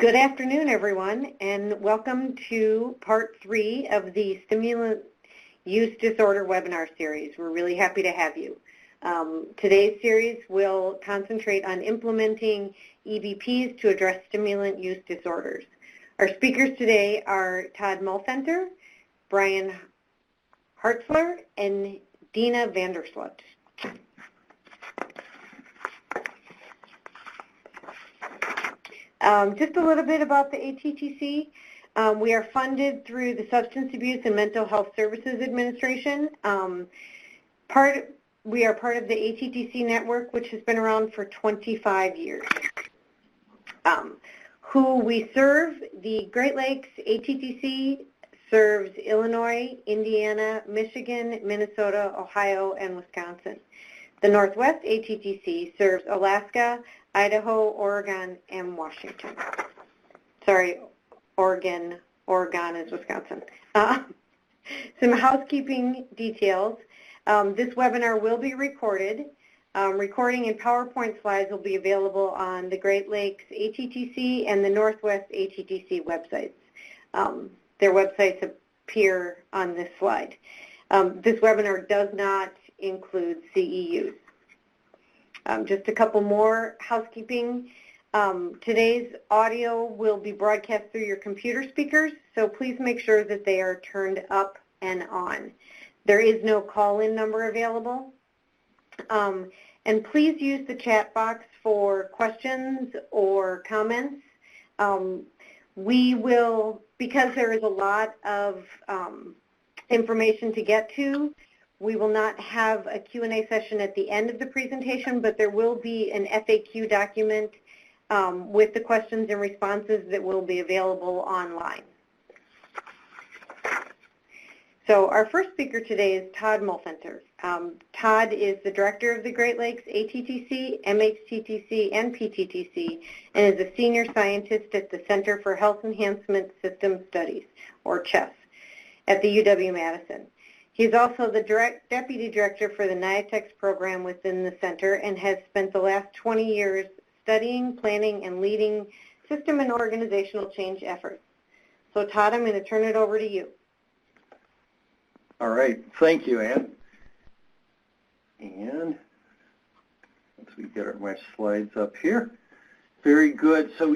Good afternoon, everyone, and welcome to Part 3 of the Stimulant Use Disorder webinar series. We're really happy to have you. Today's series will concentrate on implementing EBPs to address stimulant use disorders. Our speakers today are Todd Molfenter, Bryan Hartzler, and Denna Vandersloot. Just a little bit about the ATTC. We are funded through the Substance Abuse and Mental Health Services Administration. We are part of the ATTC network, which has been around for 25 years. Who we serve, the Great Lakes ATTC serves Illinois, Indiana, Michigan, Minnesota, Ohio, and Wisconsin. The Northwest ATTC serves Alaska, Idaho, Oregon, and Washington. Sorry, Oregon is Wisconsin. Some housekeeping details. This webinar will be recorded. Recording and PowerPoint slides will be available on the Great Lakes ATTC and the Northwest ATTC websites. Their websites appear on this slide. This webinar does not include CEUs. Just a couple more housekeeping. Today's audio will be broadcast through your computer speakers, so please make sure that they are turned up and on. There is no call-in number available. And please use the chat box for questions or comments. We will, because there is a lot of information to get to, we will not have a Q&A session at the end of the presentation, but there will be an FAQ document with the questions and responses that will be available online. So our first speaker today is Todd Molfenter. Todd is the director of the Great Lakes ATTC, MHTTC, and PTTC, and is a senior scientist at the Center for Health Enhancement System Studies, or CHESS, at the UW-Madison. He's also the deputy director for the NIATEX program within the center and has spent the last 20 years studying, planning, and leading system and organizational change efforts. So Todd, I'm going to turn it over to you. All right. Thank you, Ann. And once we get my slides up here. Very good. So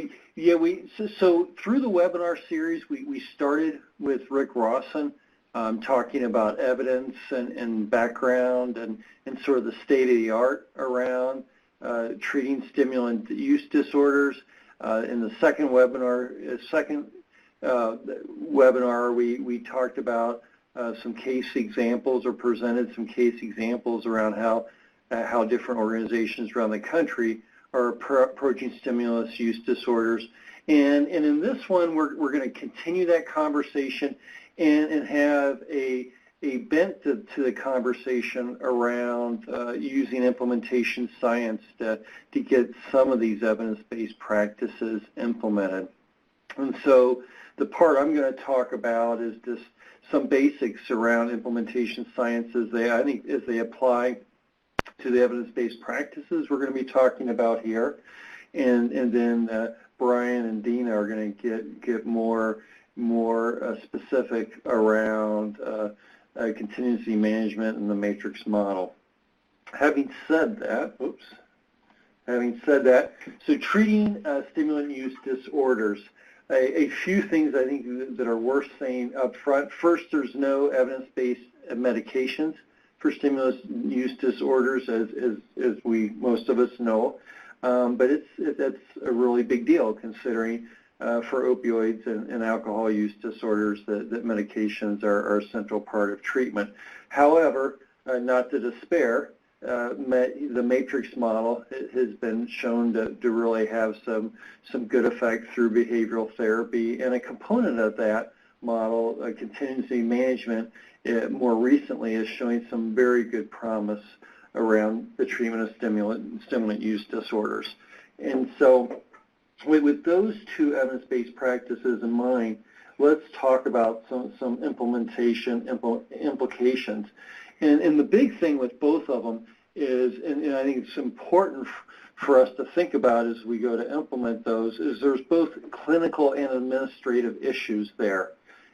so through the webinar series, we started with Rick Rawson, talking about evidence and background and sort of the state of the art around treating stimulant use disorders. In the second webinar, we talked about some case examples, or presented some case examples around how different organizations around the country are approaching stimulus use disorders. And in this one, we're going to continue that conversation and have a bent to the conversation around using implementation science to get some of these evidence-based practices implemented. And so the part I'm going to talk about is just some basics around implementation science as they apply to the evidence-based practices we're going to be talking about here. And then Bryan and Denna are going to get more specific around contingency management and the matrix model. Having said that, so treating stimulant use disorders, a few things I think that are worth saying up front. First, there's no evidence-based medications for stimulus use disorders, as most of us know, but that's a really big deal considering for opioids and alcohol use disorders that medications are a central part of treatment. However, not to despair, the matrix model has been shown to really have some good effect through behavioral therapy, and a component of that model, contingency management, more recently is showing some very good promise around the treatment of stimulant use disorders. And so with those two evidence-based practices in mind, let's talk about some implementation implications. And the big thing with both of them is, and I think it's important for us to think about as we go to implement those is there's both clinical and administrative issues there.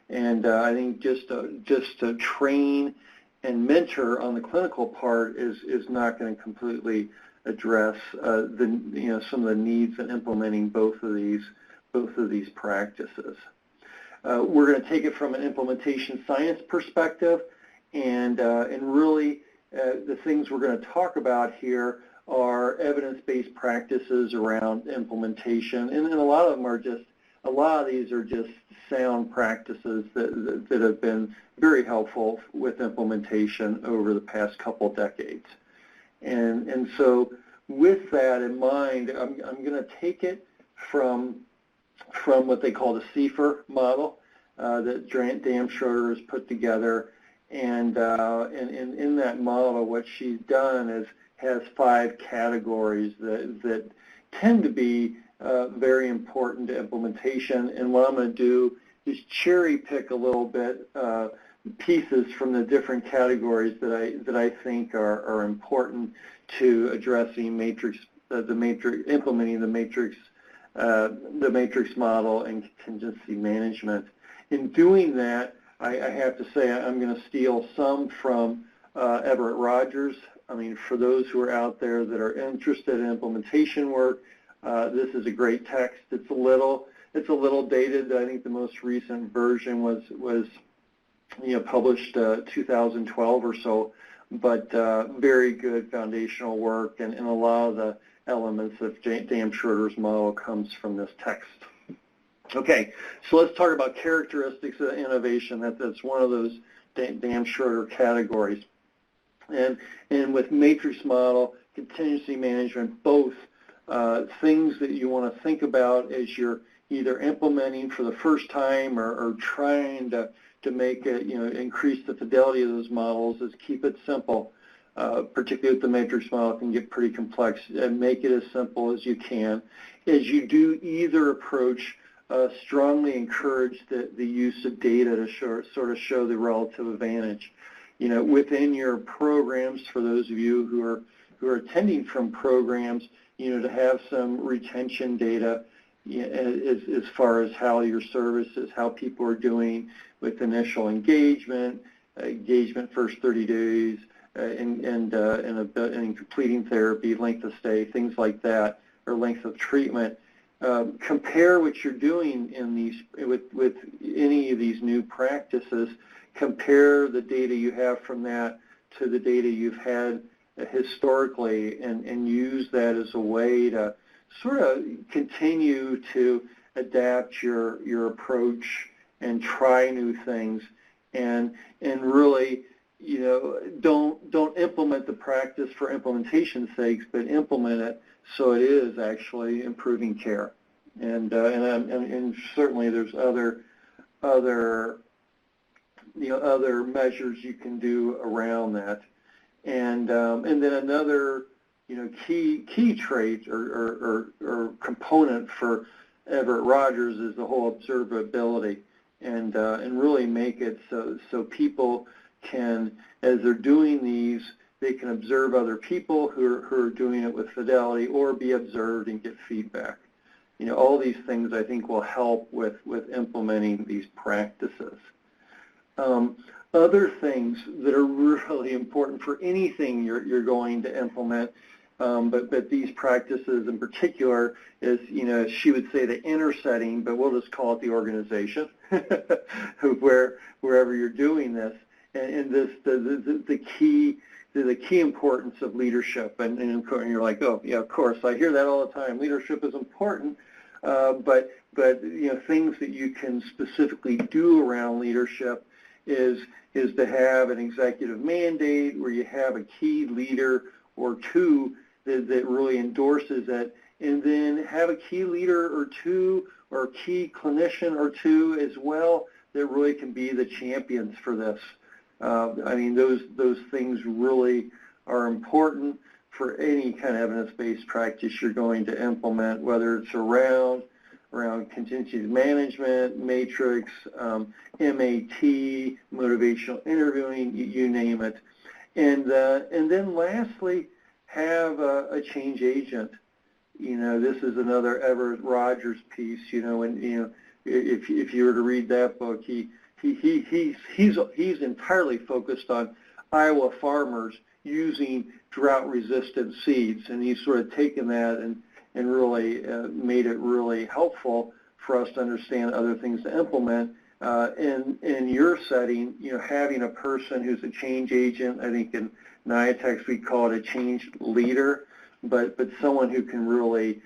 And I think just to train and mentor on the clinical part is not going to completely address some of the needs in implementing both of these practices. We're going to take it from an implementation science perspective, and really the things we're going to talk about here are evidence-based practices around implementation, and a lot of these are just sound practices that have been very helpful with implementation over the past couple decades. And so with that in mind, I'm going to take it from what they call the CFR model that Dan Schroeder has put together, and in that model what she's done is has 5 categories that tend to be very important to implementation. And what I'm going to do is cherry pick a little bit pieces from the different categories that I think are important to addressing implementing the matrix model and contingency management. In doing that, I have to say I'm going to steal some from Everett Rogers. I mean, for those who are out there that are interested in implementation work, this is a great text. It's a little dated. I think the most recent version was published 2012 or so, but very good foundational work, and a lot of the elements of Dan Schroeder's model comes from this text. Okay, so let's talk about characteristics of innovation. That's one of those Dan Schroeder categories. And with matrix model, contingency management, both things that you want to think about as you're either implementing for the first time or trying to make it, increase the fidelity of those models, is keep it simple. Particularly with the matrix model, it can get pretty complex, and make it as simple as you can. As you do either approach, strongly encourage the use of data to sort of show the relative advantage. Within your programs, for those of you who are attending from programs, to have some retention data as far as how your services, how people are doing with initial engagement first 30 days, and completing therapy, length of stay, things like that, or length of treatment. Compare what you're doing in these with any of these new practices. Compare the data you have from that to the data you've had historically, and use that as a way to sort of continue to adapt your approach and try new things, and really don't implement the practice for implementation's sake, but implement it so it is actually improving care. And certainly there's other measures you can do around that. And then another key trait or component for Everett Rogers is the whole observability, and really make it so people can, as they're doing these, they can observe other people who are doing it with fidelity, or be observed and get feedback. All these things I think will help with implementing these practices. Other things that are really important for anything you're going to implement, but these practices in particular is, she would say the inner setting, but we'll just call it the organization, wherever you're doing this, and the key importance of leadership. And you're like, oh yeah, of course, I hear that all the time. Leadership is important, but things that you can specifically do around leadership is to have an executive mandate where you have a key leader or two that really endorses it, and then have a key leader or two, or a key clinician or two as well, that really can be the champions for this. I mean, those things really are important for any kind of evidence-based practice you're going to implement, whether it's around contingency management, matrix, MAT, motivational interviewing, you name it. And then lastly, have a change agent This is another Everett Rogers piece. If you were to read that book, he's entirely focused on Iowa farmers using drought-resistant seeds, and he's sort of taken that and really made it really helpful for us to understand other things to implement. In your setting, having a person who's a change agent, I think in NIATEX we call it a change leader, but someone who can really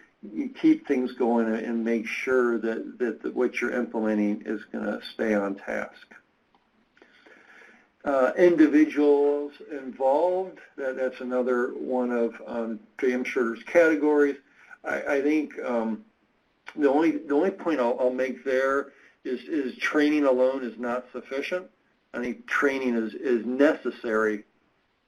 keep things going and make sure that what you're implementing is going to stay on task. Individuals involved, that's another one of J.M. Schroeder's categories. I think the only point I'll make there is training alone is not sufficient. I think training is necessary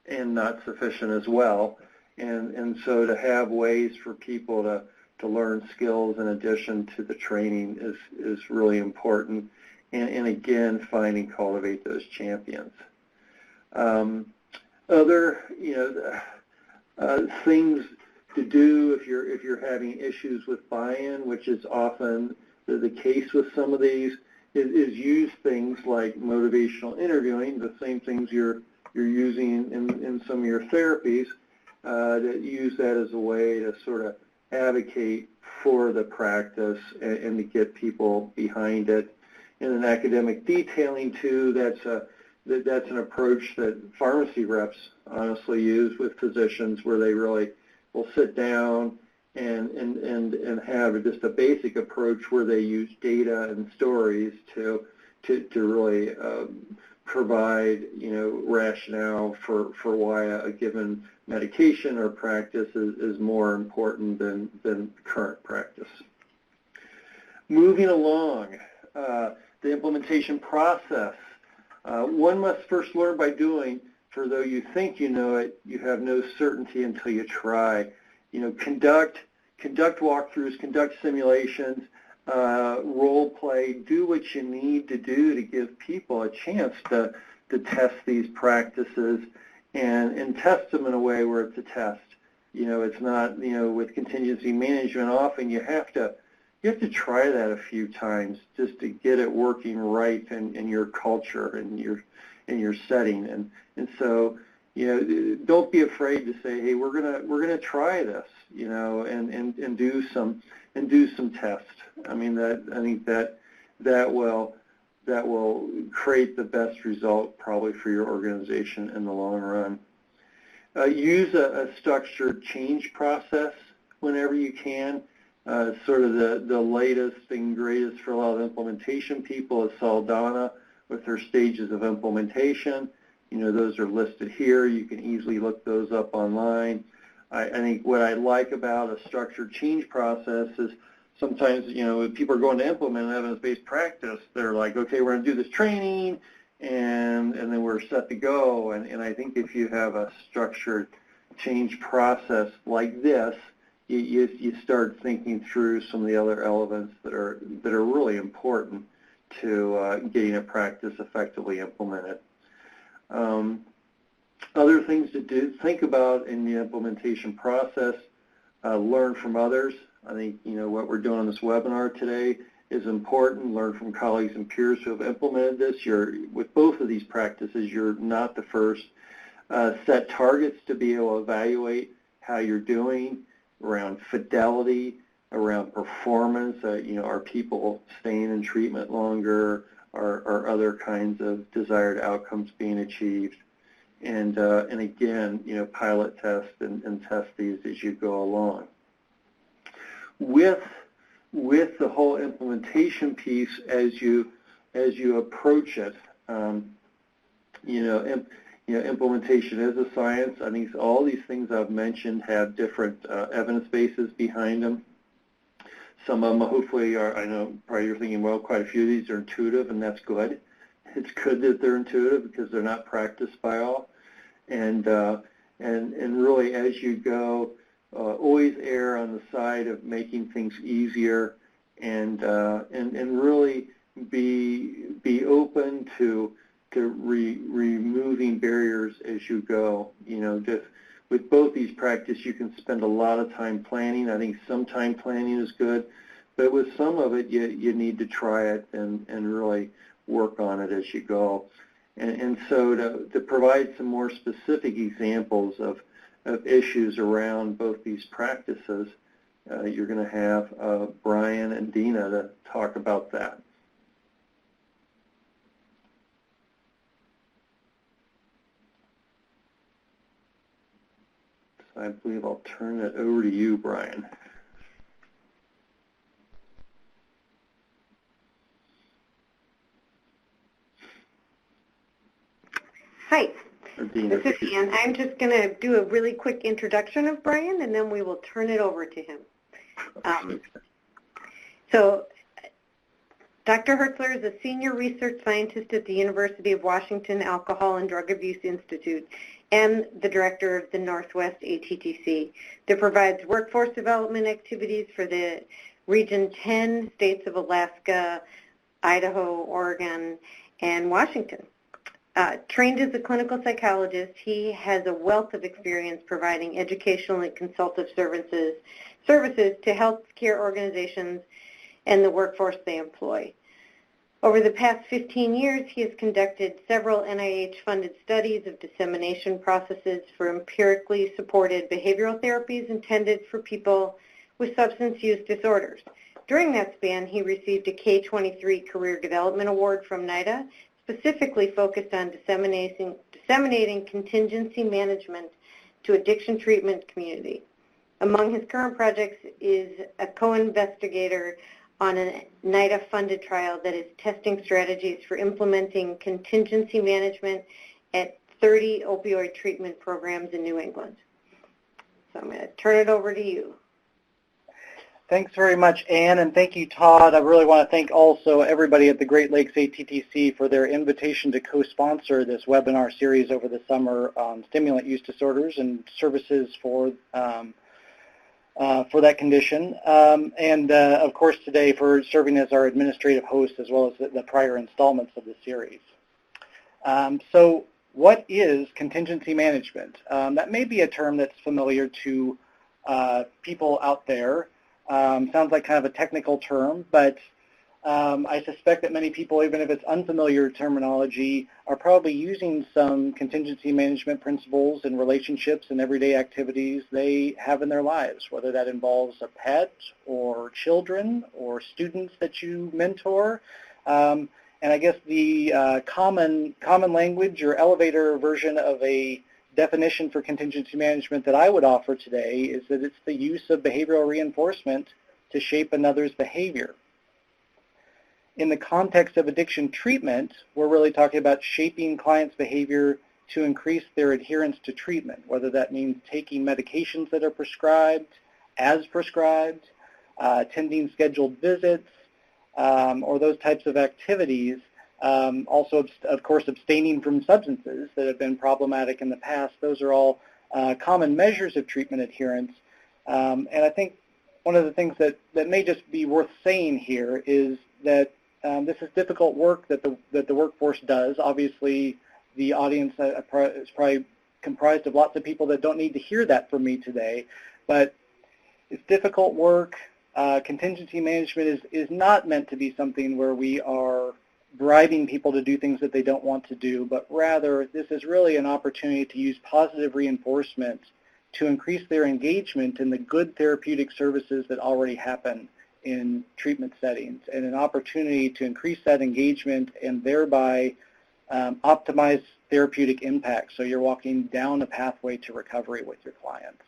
and not sufficient as well. And so to have ways for people to learn skills in addition to the training is really important. And again, find and cultivate those champions. Other things to do if you're having issues with buy-in, which is often the case with some of these, is use things like motivational interviewing, the same things you're using in some of your therapies, that use that as a way to sort of advocate for the practice and to get people behind it. In an academic detailing too, that's an approach that pharmacy reps honestly use with physicians, where they really will sit down and have just a basic approach where they use data and stories to really provide rationale for why a given medication or practice is more important than current practice. Moving along, the implementation process. One must first learn by doing, for though you think you know it, you have no certainty until you try. Conduct walkthroughs, conduct simulations, role play, do what you need to do to give people a chance to test these practices and test them in a way where it's a test. It's not, with contingency management, often you have to try that a few times just to get it working right in your culture and in your setting. And so, don't be afraid to say, hey, we're gonna try this, and do some tests. I mean, I think that will create the best result probably for your organization in the long run. Use a structured change process whenever you can. Sort of the latest and greatest for a lot of implementation people is Saldana with their stages of implementation. Those are listed here. You can easily look those up online. I think what I like about a structured change process is sometimes, if people are going to implement an evidence-based practice, they're like, okay, we're going to do this training, and then we're set to go. And I think if you have a structured change process like this, you start thinking through some of the other elements that are really important to getting a practice effectively implemented. Other things to think about in the implementation process, learn from others. I think what we're doing on this webinar today is important. Learn from colleagues and peers who have implemented this. With both of these practices, you're not the first. Set targets to be able to evaluate how you're doing around fidelity, around performance. Are people staying in treatment longer? Are other kinds of desired outcomes being achieved? And again, pilot test and test these as you go along. With the whole implementation piece, as you approach it, implementation is a science. I think all these things I've mentioned have different evidence bases behind them. Some of them hopefully are, I know probably you're thinking, well, quite a few of these are intuitive, and that's good. It's good that they're intuitive because they're not practiced by all. And really, as you go, always err on the side of making things easier, and really be open to removing barriers as you go. Just with both these practices, you can spend a lot of time planning. I think some time planning is good, but with some of it, you need to try it and really work on it as you go. And so to provide some more specific examples of issues around both these practices, you're going to have Bryan and Denna to talk about that. So I believe I'll turn it over to you, Bryan. Hi, this is Ann. I'm just going to do a really quick introduction of Bryan, and then we will turn it over to him. So Dr. Hartzler is a senior research scientist at the University of Washington Alcohol and Drug Abuse Institute and the director of the Northwest ATTC that provides workforce development activities for the Region 10 states of Alaska, Idaho, Oregon, and Washington. Trained as a clinical psychologist, he has a wealth of experience providing educational and consultative services to healthcare organizations and the workforce they employ. Over the past 15 years, he has conducted several NIH-funded studies of dissemination processes for empirically supported behavioral therapies intended for people with substance use disorders. During that span, he received a K-23 Career Development Award from NIDA, specifically focused on disseminating contingency management to addiction treatment community. Among his current projects is a co-investigator on a NIDA-funded trial that is testing strategies for implementing contingency management at 30 opioid treatment programs in New England. So I'm going to turn it over to you. Thanks very much, Ann, and thank you, Todd. I really want to thank also everybody at the Great Lakes ATTC for their invitation to co-sponsor this webinar series over the summer on stimulant use disorders and services for that condition, and of course today for serving as our administrative host as well as the prior installments of the series. So what is contingency management? That may be a term that's familiar to people out there. Sounds like kind of a technical term, but I suspect that many people, even if it's unfamiliar terminology, are probably using some contingency management principles and relationships and everyday activities they have in their lives, whether that involves a pet or children or students that you mentor. And I guess the common language or elevator version of a definition for contingency management that I would offer today is that it's the use of behavioral reinforcement to shape another's behavior. In the context of addiction treatment, we're really talking about shaping clients' behavior to increase their adherence to treatment, whether that means taking medications that are prescribed, as prescribed, attending scheduled visits, or those types of activities. Also, of course, abstaining from substances that have been problematic in the past. Those are all common measures of treatment adherence. And I think one of the things that may just be worth saying here is that this is difficult work that the workforce does. Obviously, the audience is probably comprised of lots of people that don't need to hear that from me today, but it's difficult work. Contingency management is not meant to be something where we are bribing people to do things that they don't want to do, but rather this is really an opportunity to use positive reinforcement to increase their engagement in the good therapeutic services that already happen in treatment settings, and an opportunity to increase that engagement and thereby optimize therapeutic impact. So you're walking down a pathway to recovery with your clients.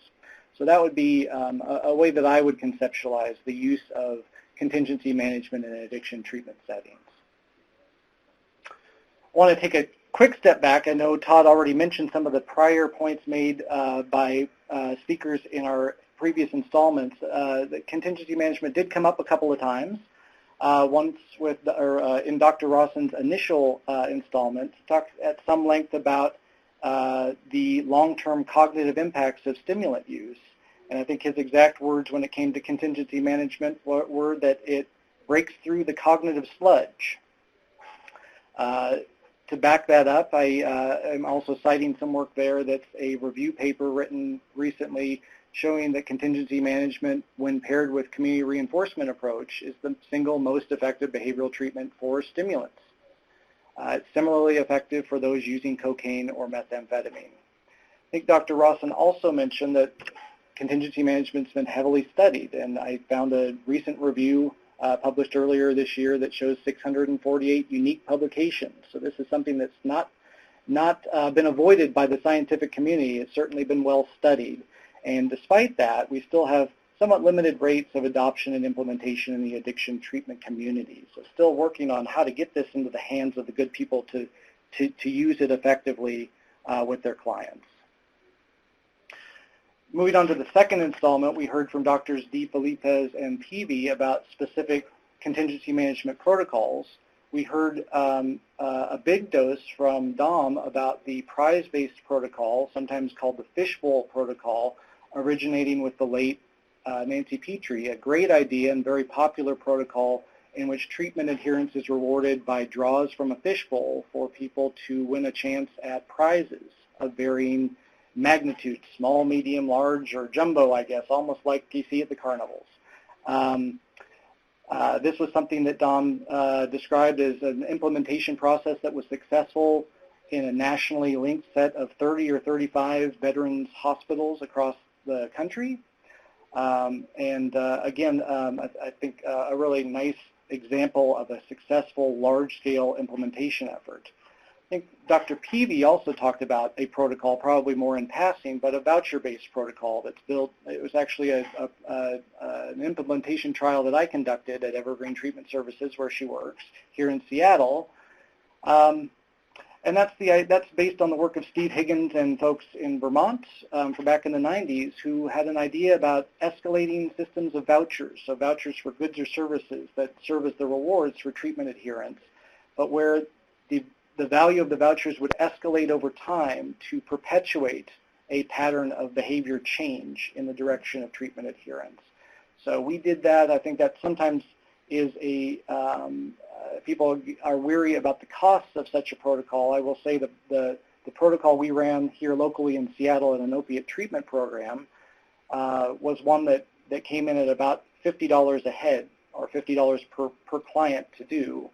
So that would be a way that I would conceptualize the use of contingency management in addiction treatment settings. I want to take a quick step back. I know Todd already mentioned some of the prior points made by speakers in our previous installments. The contingency management did come up a couple of times. Once with in Dr. Rawson's initial installment, talked at some length about the long-term cognitive impacts of stimulant use. And I think his exact words when it came to contingency management were that it breaks through the cognitive sludge. To back that up, I am also citing some work there that's a review paper written recently showing that contingency management, when paired with community reinforcement approach, is the single most effective behavioral treatment for stimulants. It's similarly effective for those using cocaine or methamphetamine. I think Dr. Rawson also mentioned that contingency management's been heavily studied, and I found a recent review published earlier this year that shows 648 unique publications. So this is something that's not been avoided by the scientific community. It's certainly been well studied. And despite that, we still have somewhat limited rates of adoption and implementation in the addiction treatment community. So still working on how to get this into the hands of the good people to use it effectively with their clients. Moving on to the second installment, we heard from Drs. DeFelippes and Peavy about specific contingency management protocols. We heard a big dose from Dom about the prize-based protocol, sometimes called the fishbowl protocol, originating with the late Nancy Petrie, a great idea and very popular protocol in which treatment adherence is rewarded by draws from a fishbowl for people to win a chance at prizes of varying magnitude, small, medium, large, or jumbo, I guess, almost like you see at the carnivals. This was something that Dom described as an implementation process that was successful in a nationally linked set of 30 or 35 veterans hospitals across the country. Again, I think a really nice example of a successful large-scale implementation effort. I think Dr. Peavy also talked about a protocol, probably more in passing, but a voucher-based protocol that's built. It was actually an implementation trial that I conducted at Evergreen Treatment Services, where she works, here in Seattle. And that's based on the work of Steve Higgins and folks in Vermont from back in the 90s, who had an idea about escalating systems of vouchers, so vouchers for goods or services that serve as the rewards for treatment adherence, but where the value of the vouchers would escalate over time to perpetuate a pattern of behavior change in the direction of treatment adherence. So we did that. I think that sometimes is people are weary about the costs of such a protocol. I will say that the protocol we ran here locally in Seattle in an opiate treatment program was one that came in at about $50 a head, or $50 per client to do.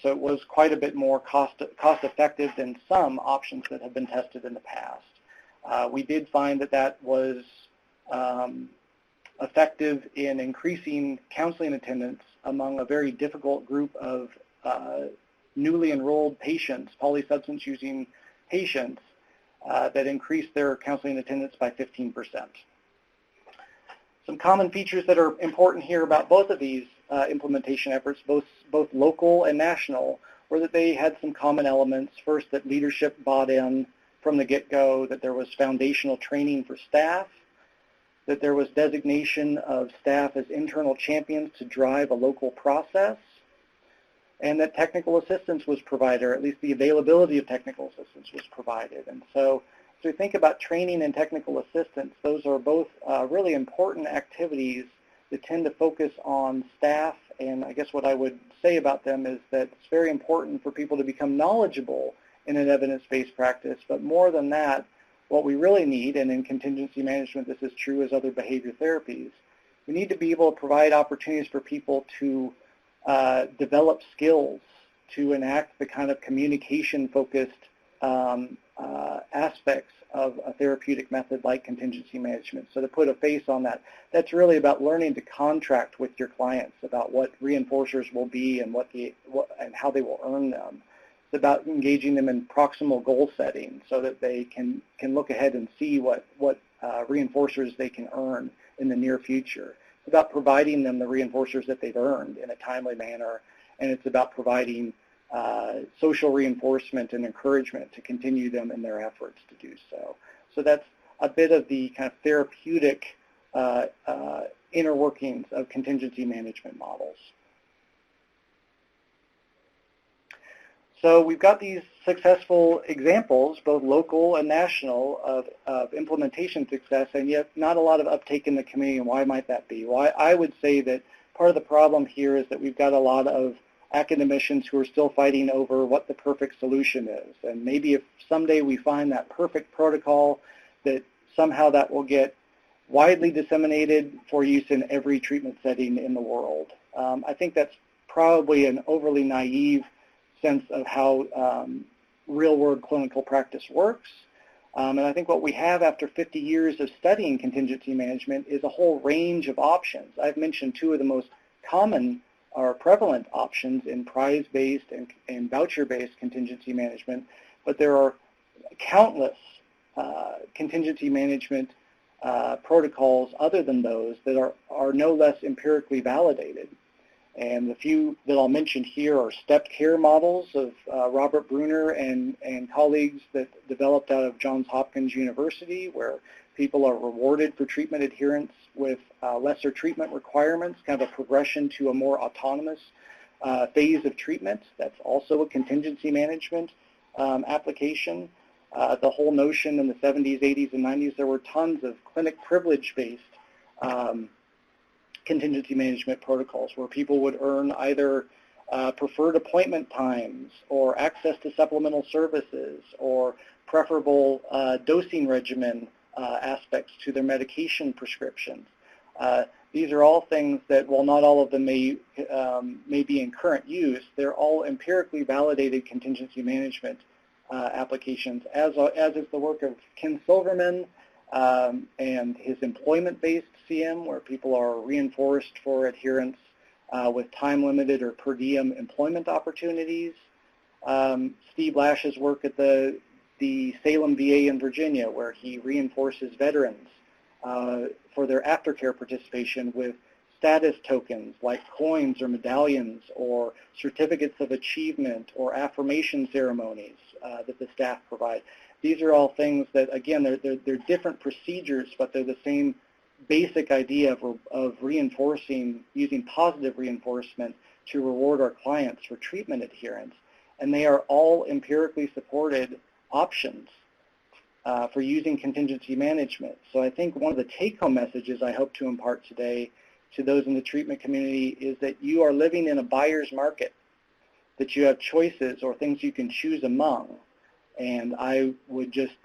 So it was quite a bit more cost effective than some options that have been tested in the past. We did find that was effective in increasing counseling attendance among a very difficult group of newly enrolled patients, polysubstance using patients, that increased their counseling attendance by 15%. Some common features that are important here about both of these implementation efforts, both local and national, were that they had some common elements. First, that leadership bought in from the get-go, that there was foundational training for staff, that there was designation of staff as internal champions to drive a local process, and that technical assistance was provided, or at least the availability of technical assistance was provided. And so as we think about training and technical assistance, those are both really important activities that tend to focus on staff, and I guess what I would say about them is that it's very important for people to become knowledgeable in an evidence-based practice, but more than that, what we really need, and in contingency management this is true as other behavior therapies, we need to be able to provide opportunities for people to develop skills to enact the kind of communication-focused aspects of a therapeutic method like contingency management. So to put a face on that, that's really about learning to contract with your clients about what reinforcers will be and and how they will earn them. It's about engaging them in proximal goal setting so that they can look ahead and see what reinforcers they can earn in the near future. It's about providing them the reinforcers that they've earned in a timely manner, and it's about providing social reinforcement and encouragement to continue them in their efforts to do so. So that's a bit of the kind of therapeutic inner workings of contingency management models. So we've got these successful examples, both local and national, of implementation success, and yet not a lot of uptake in the community. And why might that be? Well, I would say that part of the problem here is that we've got a lot of academicians who are still fighting over what the perfect solution is. And maybe if someday we find that perfect protocol, that somehow that will get widely disseminated for use in every treatment setting in the world. I think that's probably an overly naive sense of how real-world clinical practice works. And I think what we have after 50 years of studying contingency management is a whole range of options. I've mentioned two of the most common or prevalent options in prize-based and voucher-based contingency management, but there are countless contingency management protocols other than those that are no less empirically validated. And the few that I'll mention here are stepped care models of Robert Bruner and colleagues that developed out of Johns Hopkins University, where people are rewarded for treatment adherence with lesser treatment requirements, kind of a progression to a more autonomous phase of treatment. That's also a contingency management application. The whole notion in the 70s, 80s, and 90s, there were tons of clinic privilege-based contingency management protocols where people would earn either preferred appointment times or access to supplemental services or preferable dosing regimen aspects to their medication prescriptions. These are all things that, while not all of them may be in current use, they're all empirically validated contingency management applications, as is the work of Ken Silverman and his employment-based CM, where people are reinforced for adherence with time-limited or per diem employment opportunities. Steve Lash's work at the Salem VA in Virginia, where he reinforces veterans for their aftercare participation with status tokens like coins or medallions or certificates of achievement or affirmation ceremonies that the staff provide. These are all things that, again, they're different procedures, but they're the same basic idea of reinforcing, using positive reinforcement to reward our clients for treatment adherence. And they are all empirically supported options for using contingency management. So I think one of the take-home messages I hope to impart today to those in the treatment community is that you are living in a buyer's market, that you have choices or things you can choose among. And I would just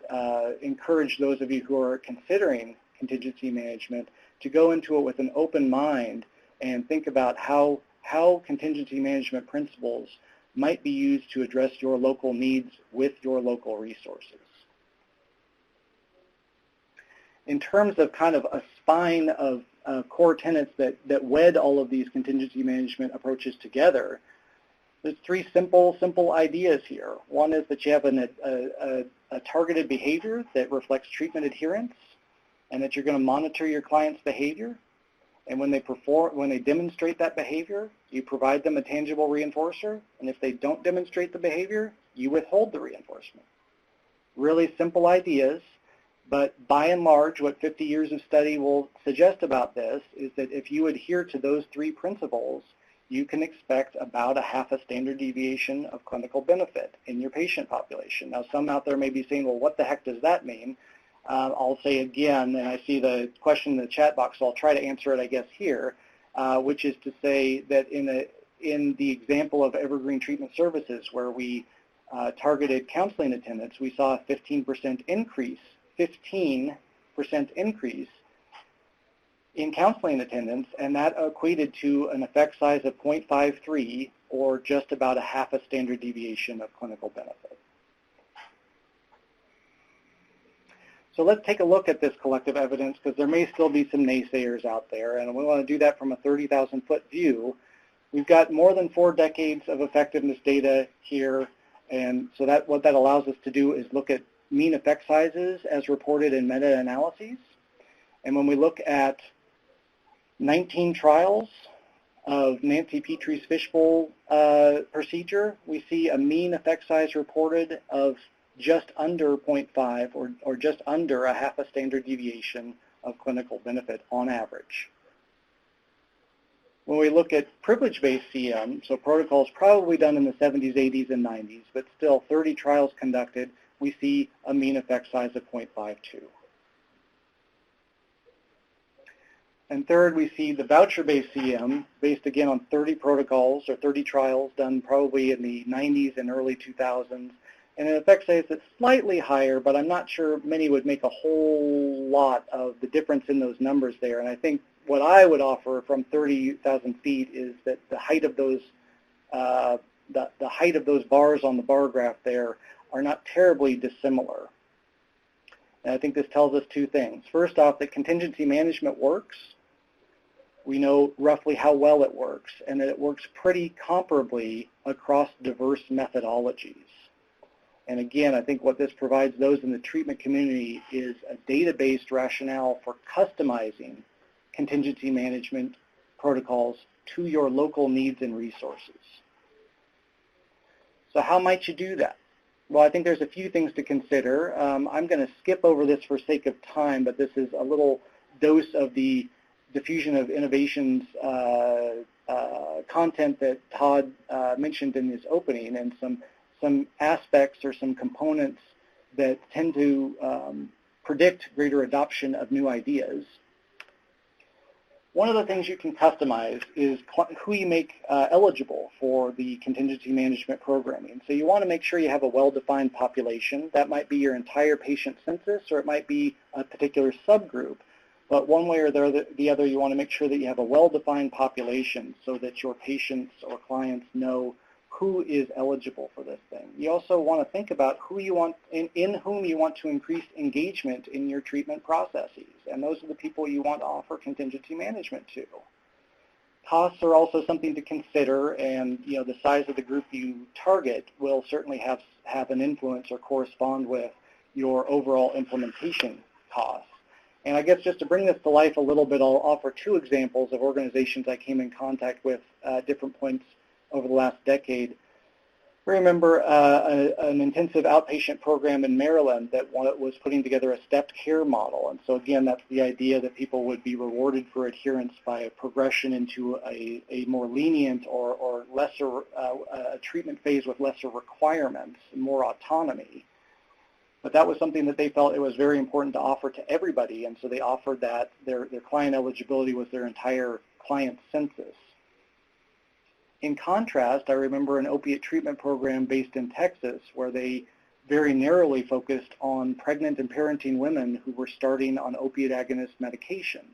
encourage those of you who are considering contingency management to go into it with an open mind and think about how contingency management principles might be used to address your local needs with your local resources. In terms of kind of a spine of core tenets that wed all of these contingency management approaches together, there's three simple ideas here. One is that you have a targeted behavior that reflects treatment adherence, and that you're going to monitor your client's behavior. And when they demonstrate that behavior, you provide them a tangible reinforcer. And if they don't demonstrate the behavior, you withhold the reinforcement. Really simple ideas, but by and large, what 50 years of study will suggest about this is that if you adhere to those three principles, you can expect about a half a standard deviation of clinical benefit in your patient population. Now, some out there may be saying, well, what the heck does that mean? I'll say again, and I see the question in the chat box, so I'll try to answer it, I guess, here, which is to say that in the example of Evergreen Treatment Services, where we targeted counseling attendance, we saw a 15% increase in counseling attendance, and that equated to an effect size of 0.53, or just about a half a standard deviation of clinical benefit. So let's take a look at this collective evidence, because there may still be some naysayers out there, and we want to do that from a 30,000-foot view. We've got more than 4 decades of effectiveness data here, and so what that allows us to do is look at mean effect sizes as reported in meta-analyses. And when we look at 19 trials of Nancy Petrie's fishbowl procedure, we see a mean effect size reported of just under 0.5 or just under a half a standard deviation of clinical benefit on average. When we look at privilege-based CM, so protocols probably done in the 70s, 80s, and 90s, but still 30 trials conducted, we see a mean effect size of 0.52. And third, we see the voucher-based CM, based again on 30 protocols or 30 trials done probably in the 90s and early 2000s. And in effect says it's slightly higher, but I'm not sure many would make a whole lot of the difference in those numbers there. And I think what I would offer from 30,000 feet is that the height of those the height of those bars on the bar graph there are not terribly dissimilar. And I think this tells us two things. First off, that contingency management works. We know roughly how well it works, and that it works pretty comparably across diverse methodologies. And again, I think what this provides those in the treatment community is a data-based rationale for customizing contingency management protocols to your local needs and resources. So how might you do that? Well, I think there's a few things to consider. I'm going to skip over this for sake of time, but this is a little dose of the diffusion of innovations content that Todd mentioned in his opening, and some aspects or some components that tend to predict greater adoption of new ideas. One of the things you can customize is who you make eligible for the contingency management programming. So you want to make sure you have a well-defined population. That might be your entire patient census, or it might be a particular subgroup. But one way or the other, you want to make sure that you have a well-defined population so that your patients or clients know who is eligible for this thing. You also want to think about who you want, in whom you want to increase engagement in your treatment processes, and those are the people you want to offer contingency management to. Costs are also something to consider, and the size of the group you target will certainly have an influence or correspond with your overall implementation costs. And I guess just to bring this to life a little bit, I'll offer two examples of organizations I came in contact with at different points over the last decade. I remember an intensive outpatient program in Maryland that was putting together a stepped care model. And so again, that's the idea that people would be rewarded for adherence by a progression into a more lenient or lesser a treatment phase with lesser requirements and more autonomy. But that was something that they felt it was very important to offer to everybody, and so they offered that. Their client eligibility was their entire client census. In contrast, I remember an opiate treatment program based in Texas where they very narrowly focused on pregnant and parenting women who were starting on opiate agonist medication.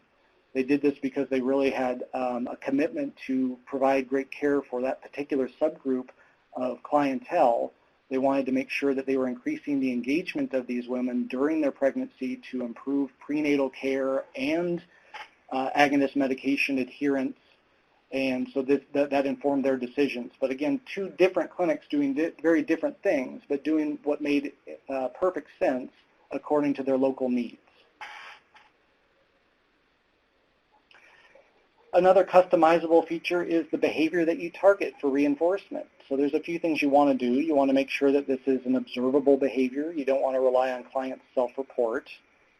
They did this because they really had a commitment to provide great care for that particular subgroup of clientele. They wanted to make sure that they were increasing the engagement of these women during their pregnancy to improve prenatal care and agonist medication adherence. And so that informed their decisions. But again, two different clinics doing very different things, but doing what made perfect sense according to their local needs. Another customizable feature is the behavior that you target for reinforcement. So there's a few things you want to do. You want to make sure that this is an observable behavior. You don't want to rely on clients' self-report.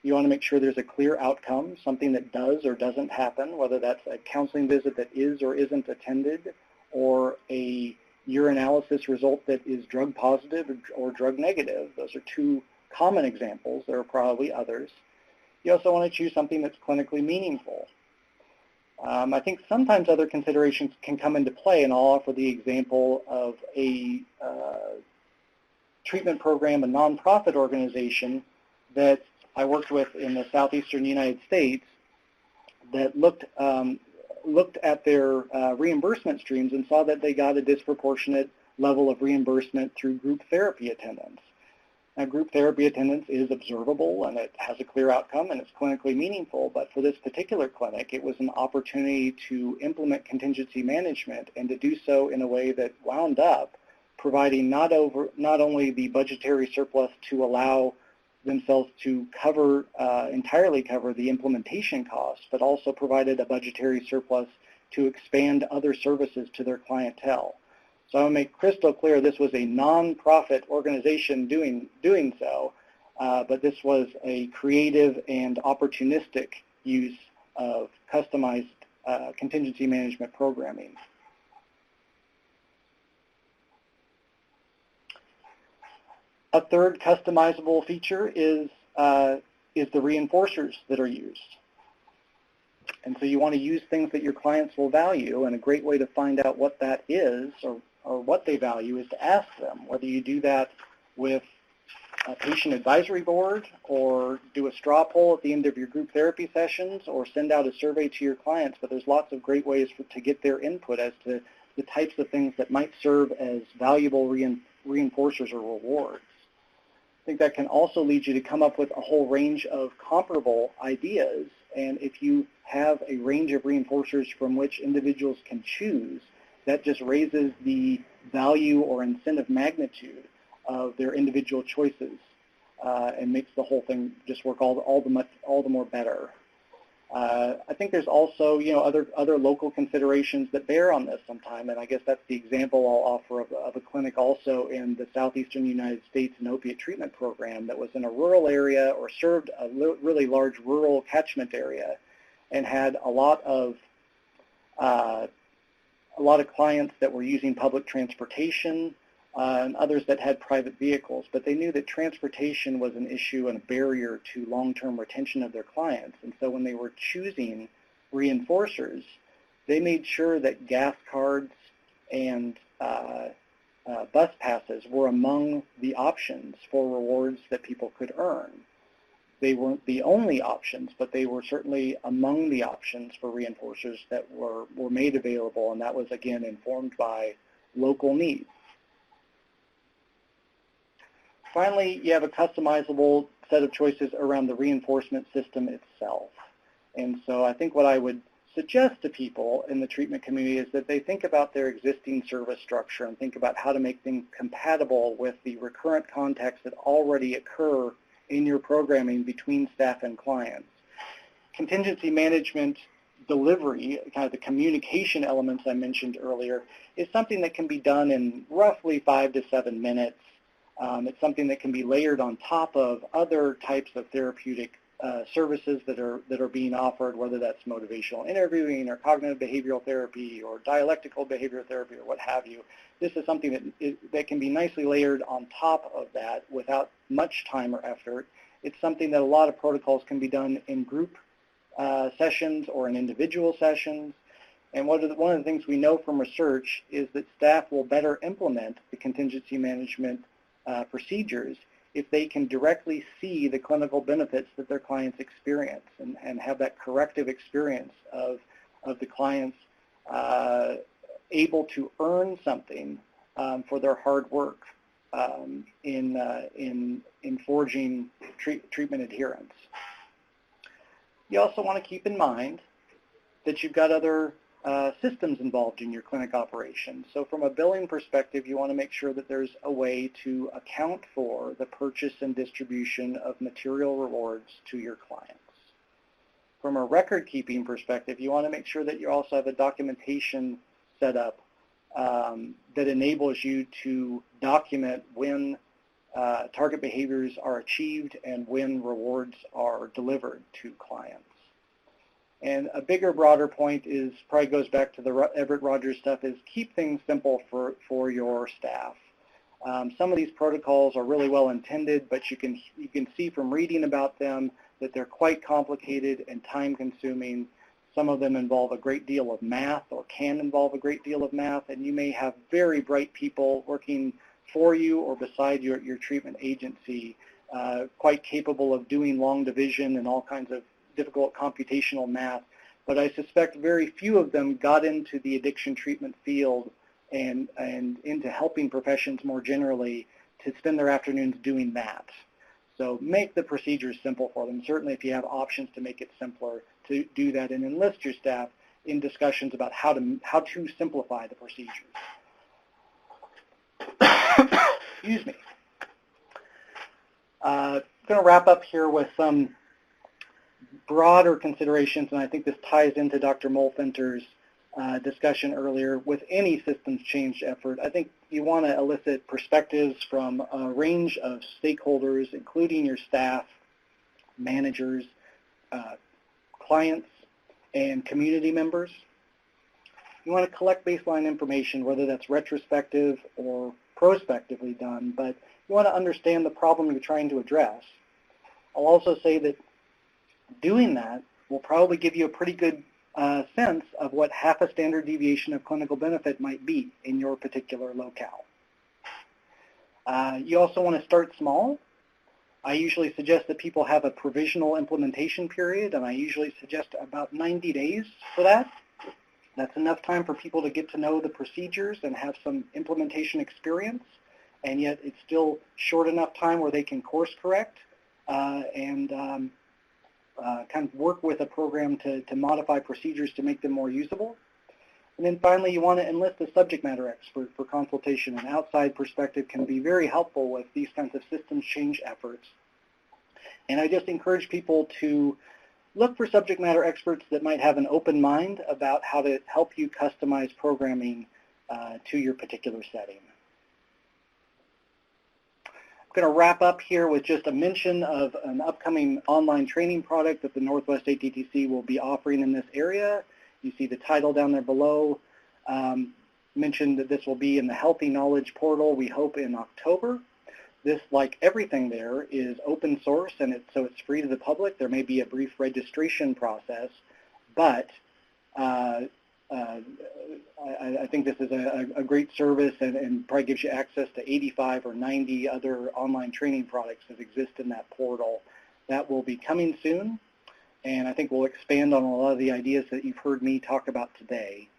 You want to make sure there's a clear outcome, something that does or doesn't happen, whether that's a counseling visit that is or isn't attended, or a urinalysis result that is drug positive or drug negative. Those are two common examples. There are probably others. You also want to choose something that's clinically meaningful. I think sometimes other considerations can come into play, and I'll offer the example of a treatment program, a nonprofit organization that I worked with in the southeastern United States that looked at their reimbursement streams and saw that they got a disproportionate level of reimbursement through group therapy attendance. Now, group therapy attendance is observable and it has a clear outcome and it's clinically meaningful, but for this particular clinic, it was an opportunity to implement contingency management and to do so in a way that wound up providing not only the budgetary surplus to allow themselves to entirely cover the implementation costs, but also provided a budgetary surplus to expand other services to their clientele. So I want to make crystal clear this was a non-profit organization doing so, but this was a creative and opportunistic use of customized contingency management programming. A third customizable feature is the reinforcers that are used. And so you want to use things that your clients will value, and a great way to find out what that is or what they value is to ask them, whether you do that with a patient advisory board or do a straw poll at the end of your group therapy sessions or send out a survey to your clients. But there's lots of great ways to get their input as to the types of things that might serve as valuable reinforcers or rewards. I think that can also lead you to come up with a whole range of comparable ideas. And if you have a range of reinforcers from which individuals can choose, that just raises the value or incentive magnitude of their individual choices and makes the whole thing just work all the more better. I think there's also, other local considerations that bear on this sometime, and I guess that's the example I'll offer of a clinic also in the southeastern United States, an opiate treatment program that was in a rural area or served a really large rural catchment area and had a lot of clients that were using public transportation and others that had private vehicles, but they knew that transportation was an issue and a barrier to long-term retention of their clients. And so when they were choosing reinforcers, they made sure that gas cards and bus passes were among the options for rewards that people could earn. They weren't the only options, but they were certainly among the options for reinforcers that were made available, and that was, again, informed by local needs. Finally, you have a customizable set of choices around the reinforcement system itself. And so I think what I would suggest to people in the treatment community is that they think about their existing service structure and think about how to make things compatible with the recurrent contacts that already occur in your programming between staff and clients. Contingency management delivery, kind of the communication elements I mentioned earlier, is something that can be done in roughly 5 to 7 minutes. It's something that can be layered on top of other types of therapeutic services that are being offered, whether that's motivational interviewing or cognitive behavioral therapy or dialectical behavioral therapy or what have you. This is something that can be nicely layered on top of that without much time or effort. It's something that a lot of protocols can be done in group sessions or in individual sessions. And one of the things we know from research is that staff will better implement the contingency management procedures if they can directly see the clinical benefits that their clients experience and have that corrective experience of the clients able to earn something for their hard work in forging treatment adherence. You also want to keep in mind that you've got other systems involved in your clinic operation. So from a billing perspective, you want to make sure that there's a way to account for the purchase and distribution of material rewards to your clients. From a record-keeping perspective, you want to make sure that you also have a documentation set up that enables you to document when target behaviors are achieved and when rewards are delivered to clients. And a bigger, broader point is, probably goes back to the Everett Rogers stuff, is keep things simple for your staff. Some of these protocols are really well intended, but you can see from reading about them that they're quite complicated and time consuming. Some of them involve a great deal of math or can involve a great deal of math, and you may have very bright people working for you or beside your treatment agency, quite capable of doing long division and all kinds of difficult computational math, but I suspect very few of them got into the addiction treatment field and into helping professions more generally to spend their afternoons doing that. So make the procedures simple for them. Certainly if you have options to make it simpler, to do that, and enlist your staff in discussions about how to simplify the procedures. Excuse me. I'm going to wrap up here with some broader considerations, and I think this ties into Dr. Molfenter's discussion earlier. With any systems change effort, I think you want to elicit perspectives from a range of stakeholders, including your staff, managers, clients, and community members. You want to collect baseline information, whether that's retrospective or prospectively done, but you want to understand the problem you're trying to address. I'll also say that doing that will probably give you a pretty good sense of what half a standard deviation of clinical benefit might be in your particular locale. You also want to start small. I usually suggest that people have a provisional implementation period, and I usually suggest about 90 days for that. That's enough time for people to get to know the procedures and have some implementation experience, and yet it's still short enough time where they can course correct and kind of work with a program to modify procedures to make them more usable. And then finally, you want to enlist a subject matter expert for consultation. An outside perspective can be very helpful with these kinds of systems change efforts. And I just encourage people to look for subject matter experts that might have an open mind about how to help you customize programming to your particular setting. I'm going to wrap up here with just a mention of an upcoming online training product that the Northwest ATTC will be offering in this area. You see the title down there below. Mentioned that this will be in the Healthy Knowledge portal, we hope in October. This, like everything there, is open source, and so it's free to the public. There may be a brief registration process, but I think this is a great service and probably gives you access to 85 or 90 other online training products that exist in that portal. That will be coming soon, and I think we'll expand on a lot of the ideas that you've heard me talk about today.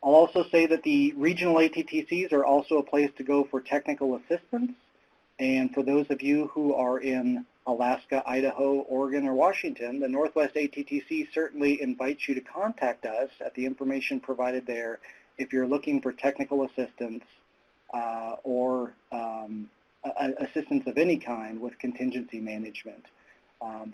I'll also say that the regional ATTCs are also a place to go for technical assistance, and for those of you who are in Alaska, Idaho, Oregon, or Washington, the Northwest ATTC certainly invites you to contact us at the information provided there if you're looking for technical assistance or assistance of any kind with contingency management.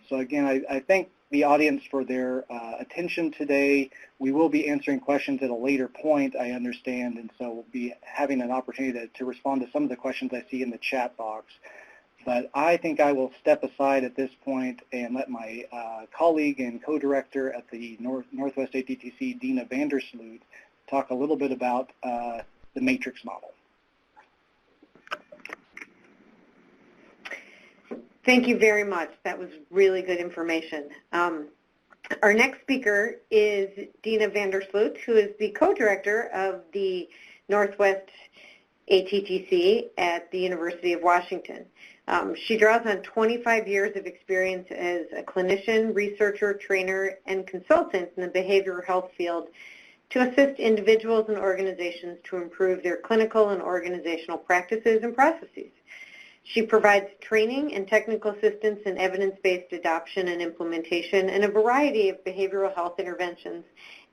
So again, I thank the audience for their attention today. We will be answering questions at a later point, I understand, and so we'll be having an opportunity to respond to some of the questions I see in the chat box. But I think I will step aside at this point and let my colleague and co-director at the Northwest ATTC, Denna Vandersloot, talk a little bit about the matrix model. Thank you very much. That was really good information. Our next speaker is Denna Vandersloot, who is the co-director of the Northwest ATTC at the University of Washington. She draws on 25 years of experience as a clinician, researcher, trainer, and consultant in the behavioral health field to assist individuals and organizations to improve their clinical and organizational practices and processes. She provides training and technical assistance in evidence-based adoption and implementation in a variety of behavioral health interventions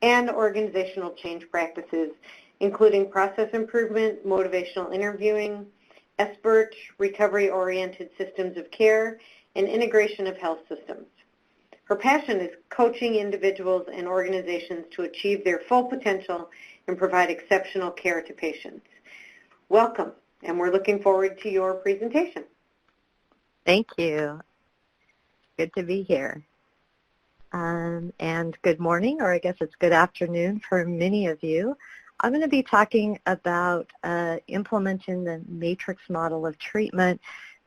and organizational change practices, including process improvement, motivational interviewing, expert recovery-oriented systems of care, and integration of health systems. Her passion is coaching individuals and organizations to achieve their full potential and provide exceptional care to patients. Welcome, and we're looking forward to your presentation. Thank you. Good to be here. And good morning, or I guess it's good afternoon for many of you. I'm going to be talking about implementing the matrix model of treatment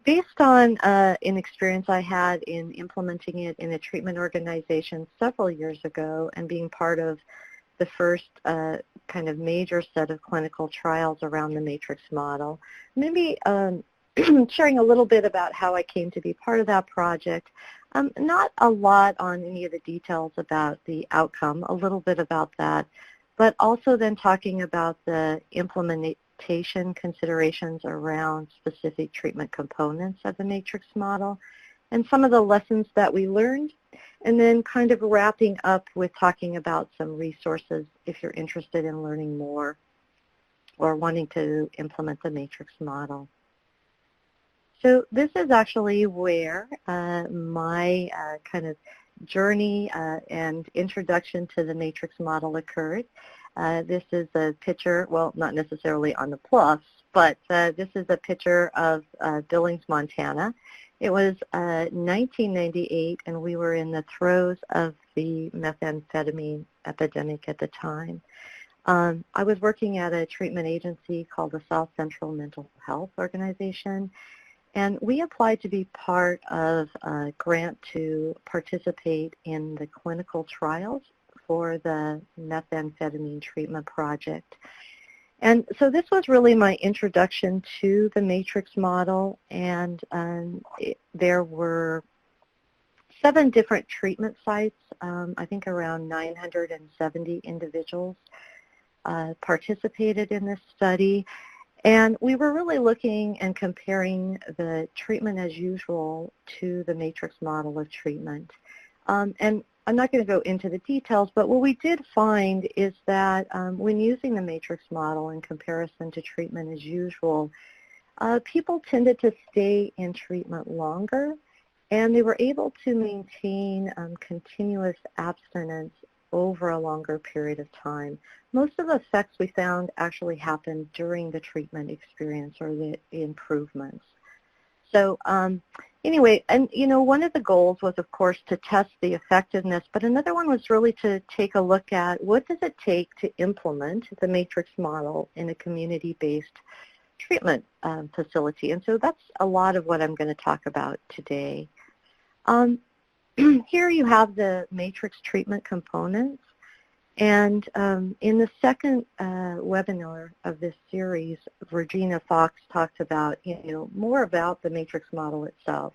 based on an experience I had in implementing it in a treatment organization several years ago and being part of the first kind of major set of clinical trials around the matrix model. Maybe sharing a little bit about how I came to be part of that project. Not a lot on any of the details about the outcome, a little bit about that, but also then talking about the implementation considerations around specific treatment components of the matrix model and some of the lessons that we learned, and then kind of wrapping up with talking about some resources if you're interested in learning more or wanting to implement the matrix model. So this is actually where my kind of journey and introduction to the matrix model occurred. This is a picture, well, not necessarily on the plus, but this is a picture of Billings, Montana. It was 1998, and we were in the throes of the methamphetamine epidemic at the time. I was working at a treatment agency called the South Central Mental Health Organization, And we applied to be part of a grant to participate in the clinical trials for the methamphetamine treatment project. And so this was really my introduction to the matrix model, and there were 7 different treatment sites. I think around 970 individuals participated in this study. And we were really looking and comparing the treatment as usual to the matrix model of treatment. And I'm not going to go into the details, but what we did find is that when using the matrix model in comparison to treatment as usual, people tended to stay in treatment longer, and they were able to maintain continuous abstinence over a longer period of time. Most of the effects we found actually happened during the treatment experience or the improvements. So anyway, and one of the goals was, of course, to test the effectiveness, but another one was really to take a look at what does it take to implement the matrix model in a community-based treatment facility. And so that's a lot of what I'm going to talk about today. Here you have the matrix treatment components, and in the second webinar of this series, Virginia Fox talked about, more about the matrix model itself.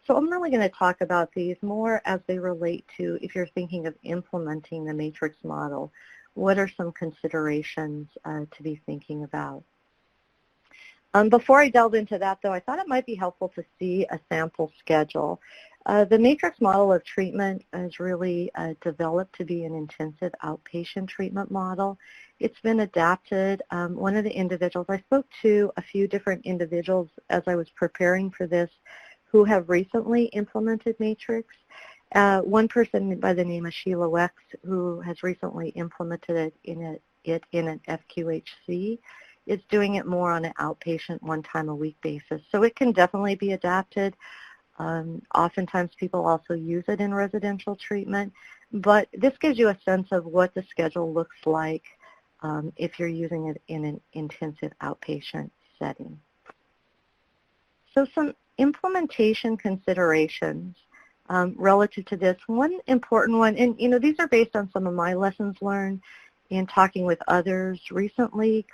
So I'm really going to talk about these more as they relate to if you're thinking of implementing the matrix model, what are some considerations to be thinking about. Before I delve into that, though, I thought it might be helpful to see a sample schedule. The matrix model of treatment is really developed to be an intensive outpatient treatment model. It's been adapted. One of the individuals, I spoke to a few different individuals as I was preparing for this who have recently implemented matrix. One person by the name of Sheila Wex, who has recently implemented it in an FQHC, is doing it more on an outpatient one-time-a-week basis. So it can definitely be adapted. Oftentimes people also use it in residential treatment, but this gives you a sense of what the schedule looks like if you're using it in an intensive outpatient setting. So some implementation considerations relative to this. One important one, and these are based on some of my lessons learned in talking with others recently,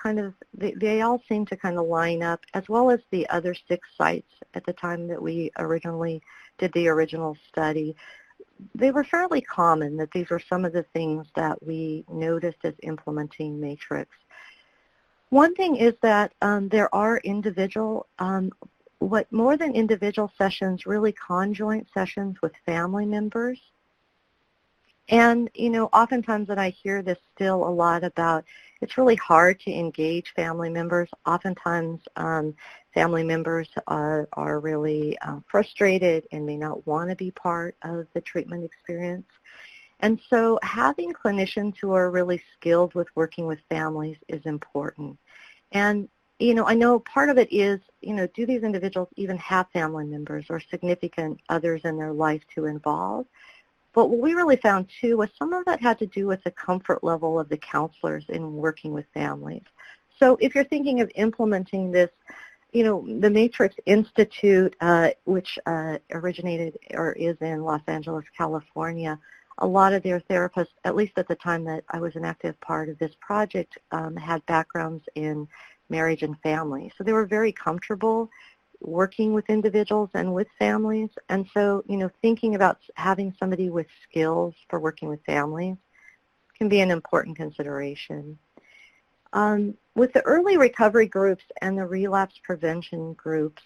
they all seem to kind of line up, as well as the other 6 sites at the time that we originally did the original study. They were fairly common, that these were some of the things that we noticed as implementing matrix. One thing is that there are individual, more than individual sessions, really conjoint sessions with family members. And, oftentimes when I hear this still a lot about, it's really hard to engage family members. Oftentimes family members are really frustrated and may not want to be part of the treatment experience. And so having clinicians who are really skilled with working with families is important. And, I know part of it is, do these individuals even have family members or significant others in their life to involve? But what we really found, too, was some of that had to do with the comfort level of the counselors in working with families. So if you're thinking of implementing this, the Matrix Institute, which originated or is in Los Angeles, California, a lot of their therapists, at least at the time that I was an active part of this project, had backgrounds in marriage and family. So they were very comfortable working with individuals and with families. And so, thinking about having somebody with skills for working with families can be an important consideration. With the early recovery groups and the relapse prevention groups,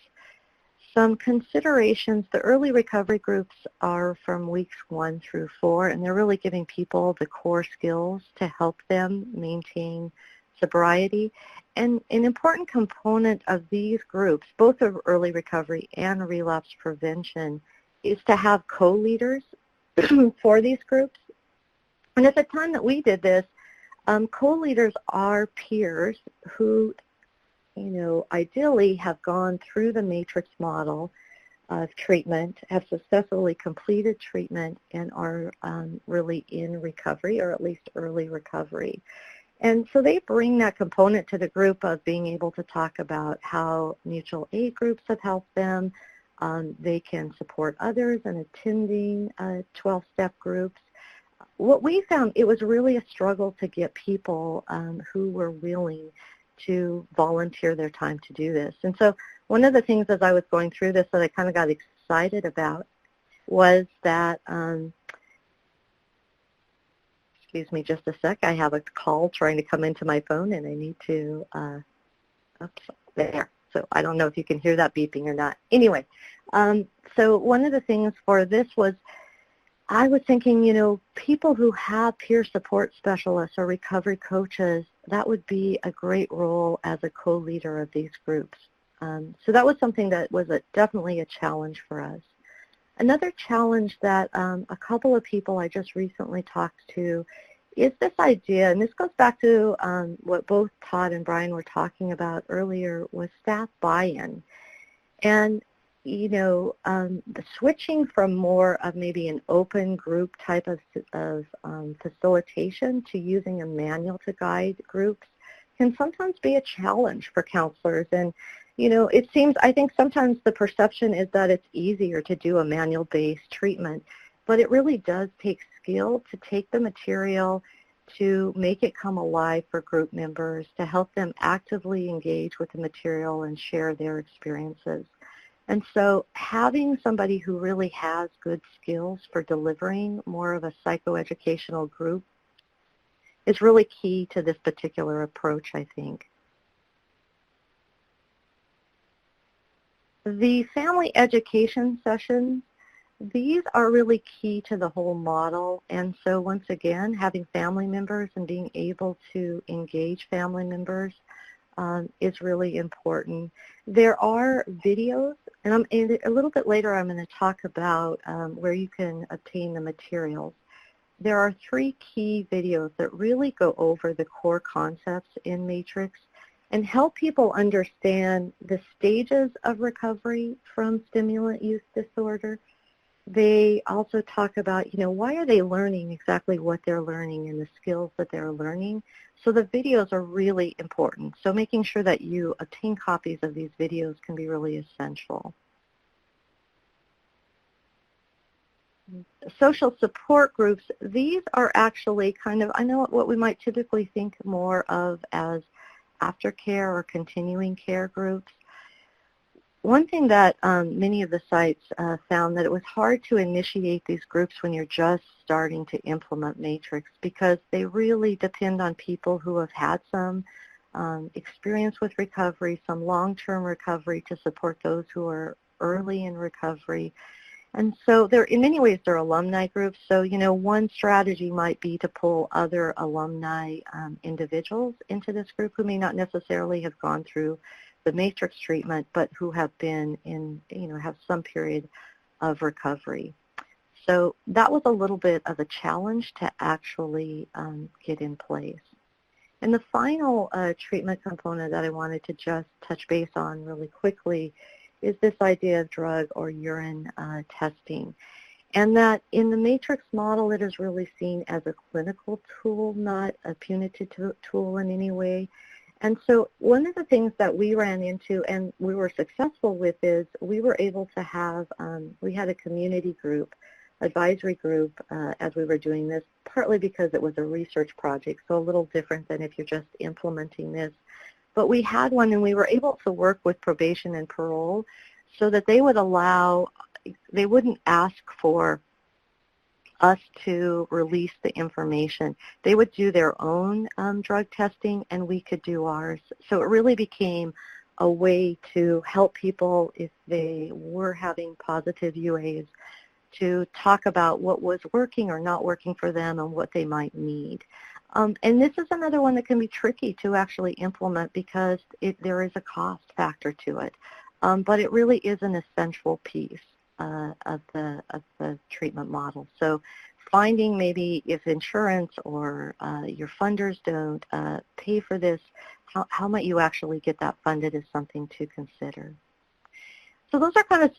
some considerations, the early recovery groups are from weeks 1 through 4, and they're really giving people the core skills to help them maintain sobriety. And an important component of these groups, both of early recovery and relapse prevention, is to have co-leaders for these groups. And at the time that we did this, co-leaders are peers who, ideally have gone through the matrix model of treatment, have successfully completed treatment, and are really in recovery, or at least early recovery. And so they bring that component to the group of being able to talk about how mutual aid groups have helped them. They can support others in attending 12-step groups. What we found, it was really a struggle to get people who were willing to volunteer their time to do this. And so one of the things as I was going through this that I kind of got excited about was that, excuse me just a sec, I have a call trying to come into my phone and I need to, oops, there. So I don't know if you can hear that beeping or not. Anyway, so one of the things for this was I was thinking, you know, people who have peer support specialists or recovery coaches, that would be a great role as a co-leader of these groups. So that was something that was definitely a challenge for us. Another challenge that a couple of people I just recently talked to is this idea, and this goes back to what both Todd and Bryan were talking about earlier, was staff buy-in. And, you know, the switching from more of maybe an open group type of facilitation to using a manual to guide groups can sometimes be a challenge for counselors. And, you know, it seems, I think sometimes the perception is that it's easier to do a manual-based treatment, but it really does take skill to take the material, to make it come alive for group members, to help them actively engage with the material and share their experiences. And so having somebody who really has good skills for delivering more of a psychoeducational group is really key to this particular approach, I think. The family education sessions, these are really key to the whole model. And so once again, having family members and being able to engage family members is really important. There are videos, and a little bit later I'm going to talk about where you can obtain the materials. There are 3 key videos that really go over the core concepts in Matrix and help people understand the stages of recovery from stimulant use disorder. They also talk about, you know, why are they learning exactly what they're learning and the skills that they're learning. So the videos are really important. So making sure that you obtain copies of these videos can be really essential. Social support groups, these are actually kind of, I know what we might typically think more of as aftercare or continuing care groups. One thing that many of the sites found that it was hard to initiate these groups when you're just starting to implement Matrix because they really depend on people who have had some experience with recovery, some long-term recovery to support those who are early in recovery. And so in many ways they're alumni groups. So, you know, one strategy might be to pull other alumni individuals into this group who may not necessarily have gone through the Matrix treatment, but who have been in, you know, have some period of recovery. So that was a little bit of a challenge to actually get in place. And the final treatment component that I wanted to just touch base on really quickly is this idea of drug or urine testing. And that in the Matrix model, it is really seen as a clinical tool, not a punitive tool in any way. And so one of the things that we ran into and we were successful with is we were able to have, we had a community group, advisory group as we were doing this, partly because it was a research project, so a little different than if you're just implementing this. But we had one and we were able to work with probation and parole so that they would allow, they wouldn't ask for us to release the information. They would do their own drug testing and we could do ours. So it really became a way to help people if they were having positive UAs to talk about what was working or not working for them and what they might need. And this is another one that can be tricky to actually implement because there is a cost factor to it. But it really is an essential piece of the treatment model. So finding maybe if insurance or your funders don't pay for this, how might you actually get that funded is something to consider. So those are kind of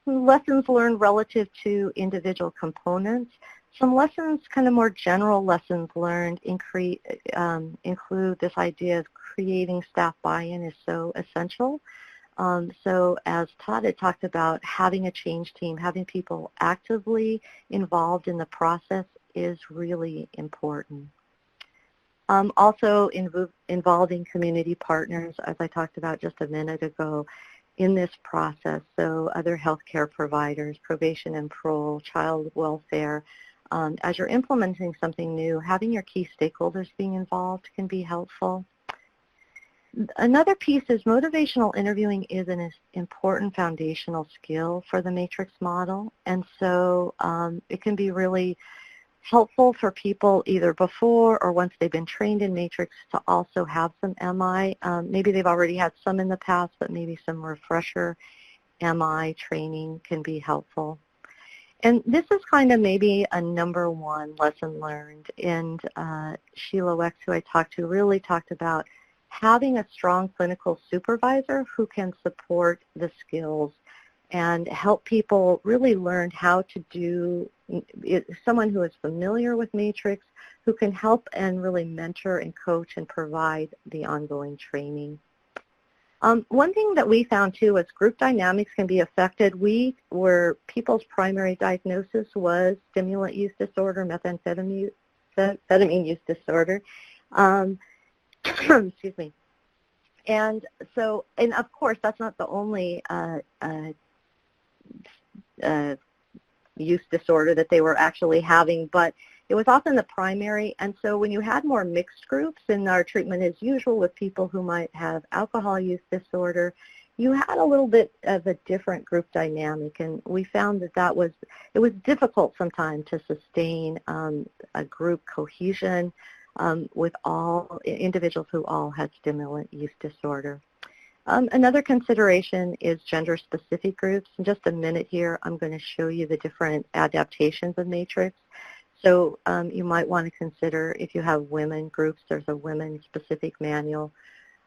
lessons learned relative to individual components. Some lessons, kind of more general lessons learned, include this idea of creating staff buy-in is so essential. So as Todd had talked about, having a change team, having people actively involved in the process is really important. Also involving community partners, as I talked about just a minute ago, in this process. So other healthcare providers, probation and parole, child welfare. As you're implementing something new, having your key stakeholders being involved can be helpful. Another piece is motivational interviewing is an important foundational skill for the matrix model, and so it can be really helpful for people either before or once they've been trained in matrix to also have some MI. Maybe they've already had some in the past, but maybe some refresher MI training can be helpful. And this is kind of maybe a number one lesson learned, and Sheila Wex, who I talked to, really talked about having a strong clinical supervisor who can support the skills and help people really learn how to do it, someone who is familiar with matrix, who can help and really mentor and coach and provide the ongoing training. One thing that we found too is group dynamics can be affected. People's primary diagnosis was stimulant use disorder, methamphetamine use disorder. Excuse me. And so, and of course, that's not the only use disorder that they were actually having, but it was often the primary. And so when you had more mixed groups, and our treatment as usual with people who might have alcohol use disorder, you had a little bit of a different group dynamic, and we found that it was difficult sometimes to sustain a group cohesion with all individuals who all had stimulant use disorder. Another consideration is gender-specific groups. In just a minute here, I'm going to show you the different adaptations of matrix. So you might want to consider, if you have women groups, there's a women-specific manual.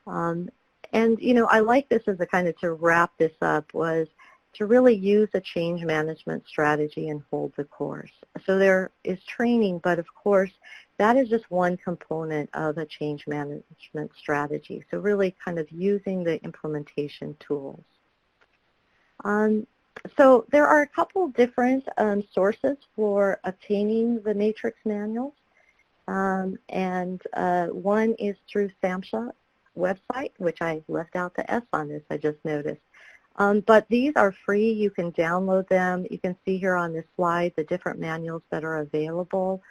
And, you know, I like this as a kind of, to wrap this up, was to really use a change management strategy and hold the course. So there is training, but of course, that is just one component of a change management strategy. So really kind of using the implementation tools. So there are a couple different sources for obtaining the matrix manuals. One is through SAMHA website, which I left out the S on this, I just noticed. But these are free. You can download them. You can see here on this slide the different manuals that are available.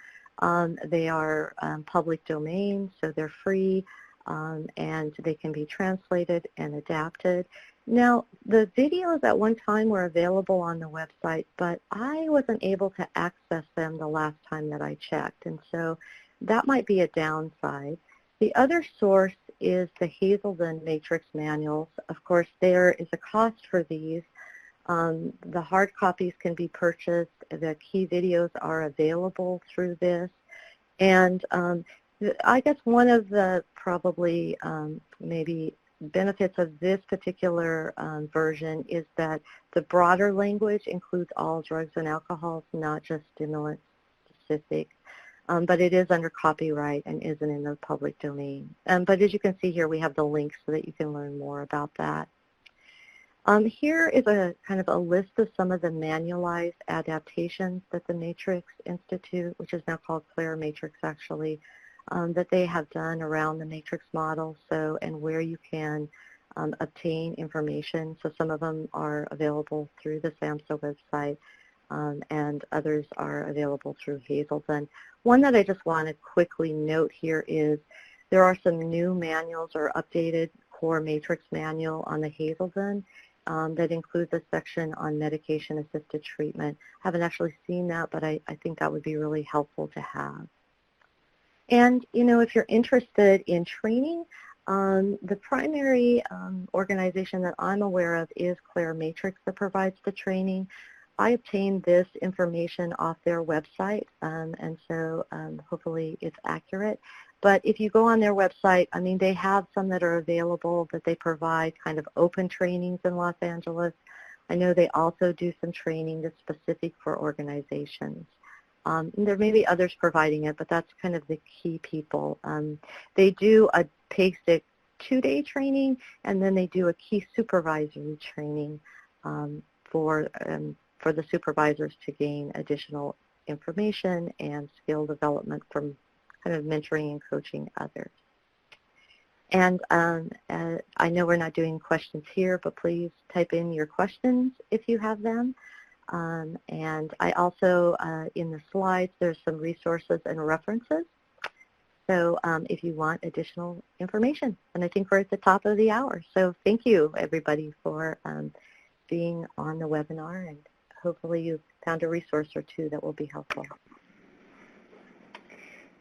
They are public domain, so they're free, and they can be translated and adapted. Now, the videos at one time were available on the website, but I wasn't able to access them the last time that I checked, and so that might be a downside. The other source is the Hazelden matrix manuals. Of course, there is a cost for these. The hard copies can be purchased. The key videos are available through this. And I guess one of the probably maybe benefits of this particular version is that the broader language includes all drugs and alcohols, not just stimulant specific. But it is under copyright and isn't in the public domain. But as you can see here, we have the links so that you can learn more about that. Here is a kind of a list of some of the manualized adaptations that the Matrix Institute, which is now called Claire Matrix actually, that they have done around the matrix model, so, and where you can obtain information. So some of them are available through the SAMHSA website, and others are available through Hazelden. One that I just want to quickly note here is there are some new manuals or updated core matrix manual on the Hazelden that includes a section on medication-assisted treatment. I haven't actually seen that, but I think that would be really helpful to have. And, you know, if you're interested in training, the primary organization that I'm aware of is Claire Matrix that provides the training. I obtained this information off their website, and so hopefully it's accurate. But if you go on their website, I mean, they have some that are available that they provide kind of open trainings in Los Angeles. I know they also do some training that's specific for organizations. There may be others providing it, but that's kind of the key people. They do a basic 2-day training, and then they do a key supervisory training for the supervisors to gain additional information and skill development from kind of mentoring and coaching others. And I know we're not doing questions here, but please type in your questions if you have them. And I also, in the slides, there's some resources and references. So if you want additional information, and I think we're at the top of the hour. So thank you, everybody, for being on the webinar, and hopefully you've found a resource or two that will be helpful.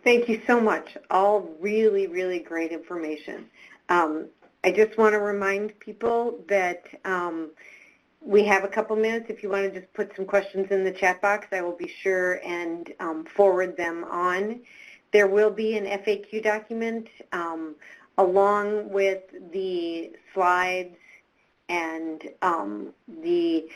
Thank you so much. All really, really great information. I just want to remind people that we have a couple minutes. If you want to just put some questions in the chat box, I will be sure and forward them on. There will be an FAQ document along with the slides and the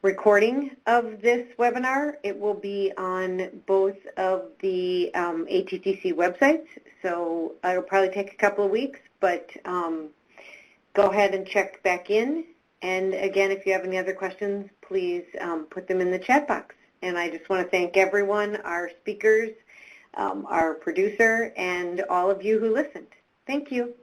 recording of this webinar. It will be on both of the ATTC websites, so it'll probably take a couple of weeks, but go ahead and check back in. And again, if you have any other questions, please put them in the chat box. And I just want to thank everyone, our speakers, our producer, and all of you who listened. Thank you.